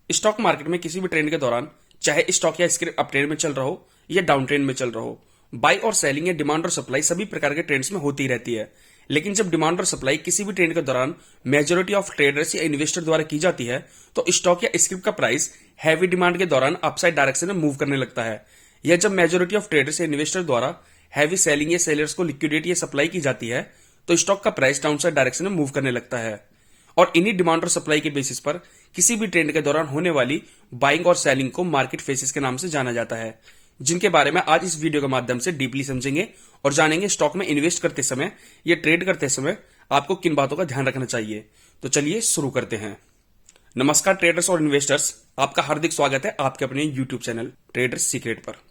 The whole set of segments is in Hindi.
स्टॉक मार्केट में किसी भी ट्रेंड के दौरान चाहे स्टॉक या स्क्रिप्ट अप ट्रेंड में चल रहा हो या डाउन ट्रेंड में चल रहा हो, बाई और सेलिंग या डिमांड और सप्लाई सभी प्रकार के ट्रेंड्स में होती रहती है। लेकिन जब डिमांड और सप्लाई किसी भी ट्रेंड के दौरान मेजोरिटी ऑफ ट्रेडर्स या इन्वेस्टर द्वारा की जाती है तो स्टॉक या स्क्रिप्ट का प्राइस हैवी डिमांड के दौरान अपसाइड डायरेक्शन में मूव करने लगता है। या जब मेजोरिटी ऑफ ट्रेडर्स या इन्वेस्टर द्वारा हैवी सेलिंग या सेलर्स को लिक्विडेट या सप्लाई की जाती है तो स्टॉक का प्राइस डाउनसाइड डायरेक्शन में मूव करने लगता है। और इन्हीं डिमांड और सप्लाई के बेसिस पर किसी भी ट्रेंड के दौरान होने वाली बाइंग और सेलिंग को मार्केट फेसेस के नाम से जाना जाता है, जिनके बारे में आज इस वीडियो के माध्यम से डीपली समझेंगे और जानेंगे स्टॉक में इन्वेस्ट करते समय या ट्रेड करते समय आपको किन बातों का ध्यान रखना चाहिए। तो चलिए शुरू करते हैं। नमस्कार ट्रेडर्स और इन्वेस्टर्स, आपका हार्दिक स्वागत है आपके अपने यूट्यूब चैनल ट्रेडर्स सीक्रेट पर।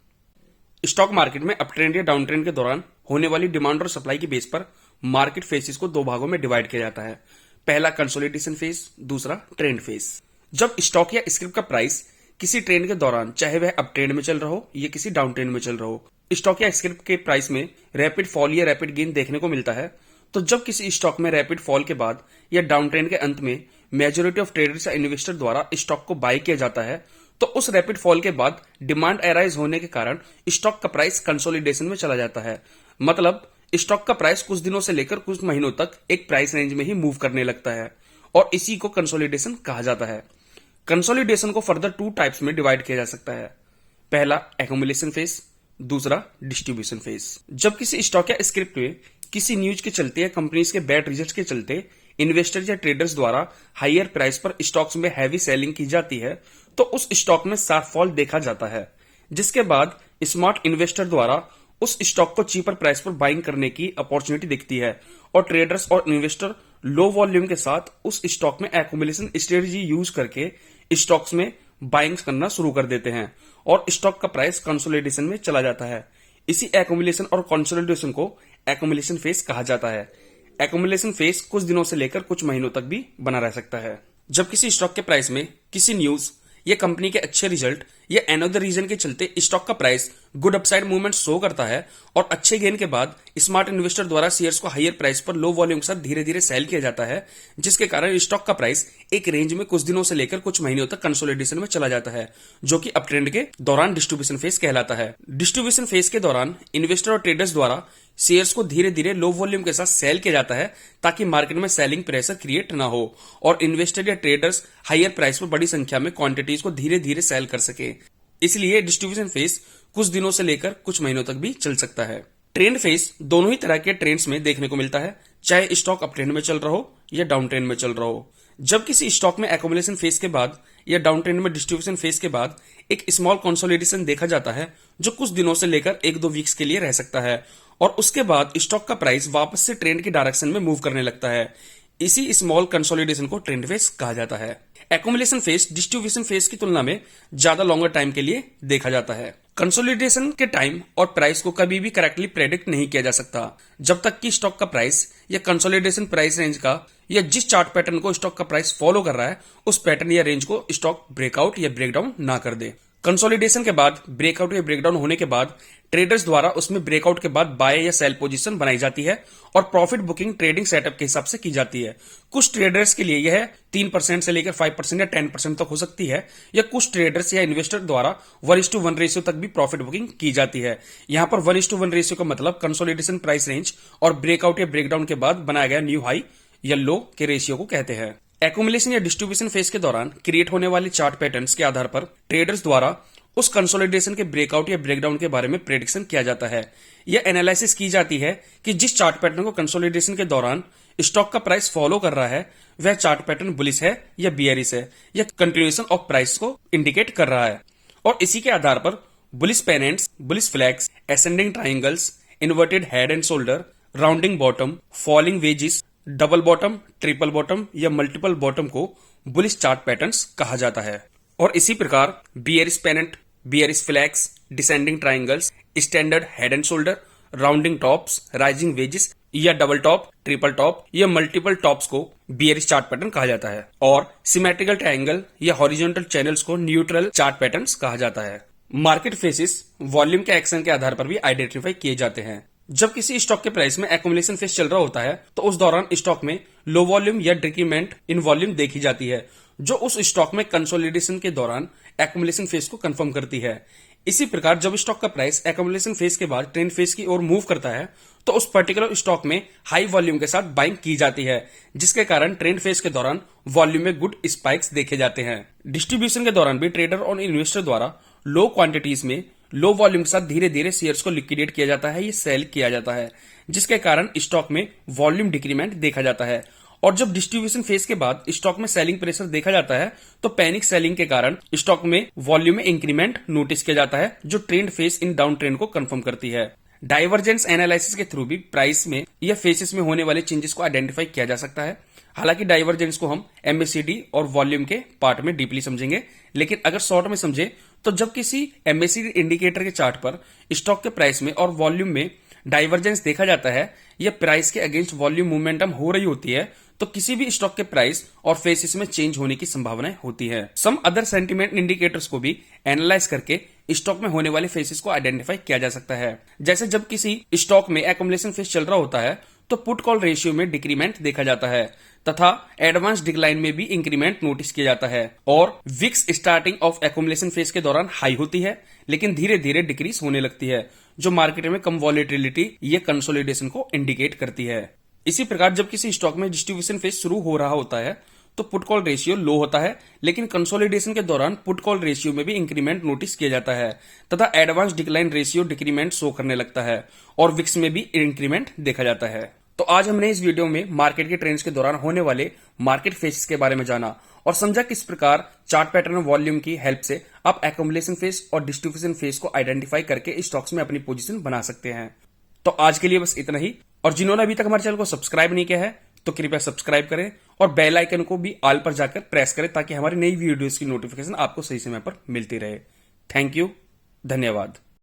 स्टॉक मार्केट में अप ट्रेंड या डाउन ट्रेंड के दौरान होने वाली डिमांड और सप्लाई के बेस पर मार्केट फेसेस को दो भागों में डिवाइड किया जाता है। पहला कंसोलिडेशन फेज, दूसरा ट्रेंड फेज। जब स्टॉक या स्क्रिप्ट का प्राइस किसी ट्रेंड के दौरान चाहे वह अप ट्रेंड में चल रहा हो या किसी डाउन ट्रेंड में चल रहा हो, स्टॉक या स्क्रिप्ट के प्राइस में रैपिड फॉल या रैपिड गेन देखने को मिलता है। तो जब किसी स्टॉक में रैपिड फॉल के बाद या डाउन ट्रेंड के अंत में मेजोरिटी ऑफ ट्रेडर्स या इन्वेस्टर द्वारा स्टॉक को बाय किया जाता है तो उस रैपिड फॉल के बाद डिमांड अराइज होने के कारण स्टॉक का प्राइस कंसोलिडेशन में चला जाता है। मतलब स्टॉक का प्राइस कुछ दिनों से लेकर कुछ महीनों तक एक प्राइस रेंज में ही मूव करने लगता है और इसी को कंसोलिडेशन कहा जाता है। कंसोलिडेशन को फर्दर टू टाइप्स में डिवाइड किया जा सकता है। पहला एक्यूमुलेशन फेज, दूसरा डिस्ट्रीब्यूशन फेज। जब किसी स्टॉक या स्क्रिप्ट में किसी न्यूज के चलते या कंपनीज के बैड रिजल्ट्स के चलते इन्वेस्टर या ट्रेडर्स द्वारा हायर प्राइस पर स्टॉक्स में हैवी सेलिंग की जाती है तो उस स्टॉक में शार्प फॉल देखा जाता है, जिसके बाद स्मार्ट इन्वेस्टर द्वारा उस स्टॉक को चीपर प्राइस पर बाइंग करने की अपॉर्चुनिटी दिखती है और ट्रेडर्स और इन्वेस्टर लो वॉल्यूम के साथ उस स्टॉक में एक्यूमुलेशन स्ट्रेटजी यूज करके स्टॉक्स में बाइंग करना शुरू कर देते हैं और स्टॉक का प्राइस कंसोलिडेशन में चला जाता है। इसी एक्यूमुलेशन और कंसोलिडेशन को एक्यूमुलेशन फेज कहा जाता है। एक्यूमुलेशन फेज कुछ दिनों से लेकर कुछ महीनों तक भी बना रह सकता है। जब किसी स्टॉक के प्राइस में किसी न्यूज या कंपनी के अच्छे रिजल्ट या अनदर रीजन के चलते स्टॉक का price good upside movement show करता है और अच्छे गेन के बाद स्मार्ट इन्वेस्टर द्वारा शेयर्स को हायर प्राइस पर लो वॉल्यूम के साथ धीरे धीरे सेल किया जाता है, जिसके कारण स्टॉक का प्राइस एक रेंज में कुछ दिनों से लेकर कुछ महीनों तक कंसोलिडेशन में चला जाता है, जो कि अप ट्रेंड के दौरान डिस्ट्रीब्यूशन फेज कहलाता है। डिस्ट्रीब्यूशन फेज के दौरान इन्वेस्टर और ट्रेडर्स द्वारा शेयर्स को धीरे धीरे लो वॉल्यूम के साथ सेल किया जाता है ताकि मार्केट में सेलिंग प्रेशर क्रिएट ना हो और इन्वेस्टर या ट्रेडर्स हायर प्राइस पर बड़ी संख्या में क्वांटिटीज को धीरे धीरे सेल कर सके। इसलिए डिस्ट्रीब्यूशन फेज कुछ दिनों से लेकर कुछ महीनों तक भी चल सकता है। ट्रेंड फेज दोनों ही तरह के ट्रेंड्स में देखने को मिलता है, चाहे स्टॉक अप ट्रेंड में चल रहा हो या डाउन ट्रेंड में चल रहा हो। जब किसी स्टॉक में एक्यूमुलेशन फेज के बाद या डाउन ट्रेंड में डिस्ट्रीब्यूशन फेज के बाद एक स्मॉल कंसोलिडेशन देखा जाता है जो कुछ दिनों से लेकर एक दो वीक्स के लिए रह सकता है और उसके बाद स्टॉक का प्राइस वापस से ट्रेंड की डायरेक्शन में मूव करने लगता है। इसी स्मॉल कंसोलिडेशन को ट्रेंड फेज कहा जाता है। एक्यूमुलेशन फेज डिस्ट्रीब्यूशन फेज की तुलना में ज्यादा लॉन्गर टाइम के लिए देखा जाता है। कंसोलिडेशन के टाइम और प्राइस को कभी भी करेक्टली प्रेडिक्ट नहीं किया जा सकता जब तक कि स्टॉक का प्राइस या कंसोलिडेशन प्राइस रेंज का या जिस चार्ट पैटर्न को स्टॉक का प्राइस फॉलो कर रहा है उस पैटर्न या रेंज को स्टॉक ब्रेकआउट या ब्रेकडाउन ना कर दे। कंसोलिडेशन के बाद ब्रेकआउट या ब्रेकडाउन होने के बाद ट्रेडर्स द्वारा उसमें ब्रेकआउट के बाद बाय या सेल पोजीशन बनाई जाती है और प्रॉफिट बुकिंग ट्रेडिंग सेटअप के हिसाब से की जाती है। कुछ ट्रेडर्स के लिए यह 3% से लेकर 5% या 10% तक हो सकती है या कुछ ट्रेडर्स या इन्वेस्टर द्वारा 1:1 रेशियो तक भी प्रॉफिट बुकिंग की जाती है। यहां पर 1:1 रेशियो का मतलब कंसोलिडेशन प्राइस रेंज और ब्रेकआउट या ब्रेकडाउन के बाद बनाया गया न्यू हाई या लो के रेशियो को कहते हैं। एक्यूमुलेशन या डिस्ट्रीब्यूशन फेज के दौरान क्रिएट होने वाले चार्ट पैटर्न्स के आधार पर ट्रेडर्स द्वारा उस कंसोलिडेशन के ब्रेकआउट या ब्रेकडाउन के बारे में प्रेडिक्शन किया जाता है। यह एनालिसिस की जाती है कि जिस चार्ट पैटर्न को कंसोलिडेशन के दौरान स्टॉक का प्राइस फॉलो कर रहा है वह चार्ट पैटर्न बुलिश है या बियरिश है या कंटिन्यूएशन ऑफ प्राइस को इंडिकेट कर रहा है और इसी के आधार पर bullish pennants, bullish flags, ascending triangles, inverted head and shoulder, rounding bottom, falling wedges, double bottom, triple bottom या मल्टीपल बॉटम को बुलिश चार्ट पैटर्न्स कहा जाता है। और इसी प्रकार bearish pennant, bearish flags, descending triangles, standard head and shoulder, rounding tops, rising wedges या डबल टॉप, ट्रिपल टॉप या मल्टीपल टॉप्स को बियरिश चार्ट पैटर्न कहा जाता है और सिमेट्रिकल ट्रायंगल या हॉरिजॉन्टल चैनल्स को न्यूट्रल चार्ट पैटर्न्स कहा जाता है। मार्केट फेसेस वॉल्यूम के एक्शन के आधार पर भी आइडेंटिफाई किए जाते हैं। जब किसी स्टॉक के प्राइस में एक्यूमुलेशन फेज चल रहा होता है तो उस दौरान स्टॉक में लो वॉल्यूम या डिक्रीमेंट इन वॉल्यूम देखी जाती है जो उस स्टॉक में कंसोलिडेशन के दौरान एक्युमुलेशन फेज को कंफर्म करती है। इसी प्रकार जब स्टॉक का प्राइस एक्युमुलेशन फेज के बाद ट्रेंड फेज की ओर मूव करता है तो उस पर्टिकुलर स्टॉक में हाई वॉल्यूम के साथ बाइंग की जाती है, जिसके कारण ट्रेंड फेज के दौरान वॉल्यूम में गुड स्पाइक्स देखे जाते हैं। डिस्ट्रीब्यूशन के दौरान भी ट्रेडर और इन्वेस्टर द्वारा लो क्वांटिटीज में लो वॉल्यूम के साथ धीरे धीरे शेयर्स को लिक्विडेट किया जाता है, ये सेल किया जाता है, जिसके कारण स्टॉक में वॉल्यूम डिक्रीमेंट देखा जाता है। और जब डिस्ट्रीब्यूशन फेज के बाद स्टॉक में सेलिंग प्रेशर देखा जाता है तो पैनिक सेलिंग के कारण स्टॉक में वॉल्यूम में इंक्रीमेंट नोटिस किया जाता है, जो trend phase in down trend को कंफर्म करती है। डाइवर्जेंस एनालिसिस के थ्रू भी प्राइस में या फेसेस में होने वाले चेंजेस को आइडेंटिफाई किया जा सकता है। हालांकि डाइवर्जेंस को हम एमएसीडी और वॉल्यूम के पार्ट में डीपली समझेंगे, लेकिन अगर शॉर्ट में समझे तो जब किसी एमएसीडी इंडिकेटर के चार्ट पर स्टॉक के प्राइस में और वॉल्यूम में डाइवर्जेंस देखा जाता है या प्राइस के अगेंस्ट वॉल्यूम मोमेंटम हो रही होती है तो किसी भी स्टॉक के प्राइस और फेसेस में चेंज होने की संभावना होती है। सम अदर सेंटिमेंट इंडिकेटर्स को भी एनालाइज करके स्टॉक में होने वाले फेसेस को आइडेंटिफाई किया जा सकता है। जैसे जब किसी स्टॉक में एक्युमुलेशन फेज चल रहा होता है तो पुट कॉल रेशियो में डिक्रीमेंट देखा जाता है तथा एडवांस डिक्लाइन में भी इंक्रीमेंट नोटिस किया जाता है, और विक्स स्टार्टिंग ऑफ एक्युमुलेशन फेज के दौरान हाई होती है लेकिन धीरे धीरे डिक्रीज होने लगती है, जो मार्केट में कम वॉलेटिलिटी या कंसोलिडेशन को इंडिकेट करती है। इसी प्रकार जब किसी स्टॉक में डिस्ट्रीब्यूशन फेज शुरू हो रहा होता है तो पुट कॉल रेशियो लो होता है, लेकिन कंसोलिडेशन के दौरान पुट कॉल रेशियो में भी इंक्रीमेंट नोटिस किया जाता है तथा advance decline ratio decrement show करने लगता है और विक्स में भी इंक्रीमेंट देखा जाता है। तो आज हमने इस वीडियो में मार्केट के ट्रेंड्स के दौरान होने वाले मार्केट फेजेस के बारे में जाना और समझा किस प्रकार चार्ट पैटर्न वॉल्यूम की हेल्प से आप एक्युमुलेशन फेज और डिस्ट्रीब्यूशन फेज को आइडेंटिफाई करके स्टॉक्स में अपनी पोजीशन बना सकते हैं। तो आज के लिए बस इतना ही, और जिन्होंने अभी तक हमारे चैनल को सब्सक्राइब नहीं किया है तो कृपया सब्सक्राइब करें और बेल आइकन को भी ऑल पर जाकर प्रेस करें ताकि हमारी नई वीडियोस की नोटिफिकेशन आपको सही समय पर मिलती रहे। थैंक यू, धन्यवाद।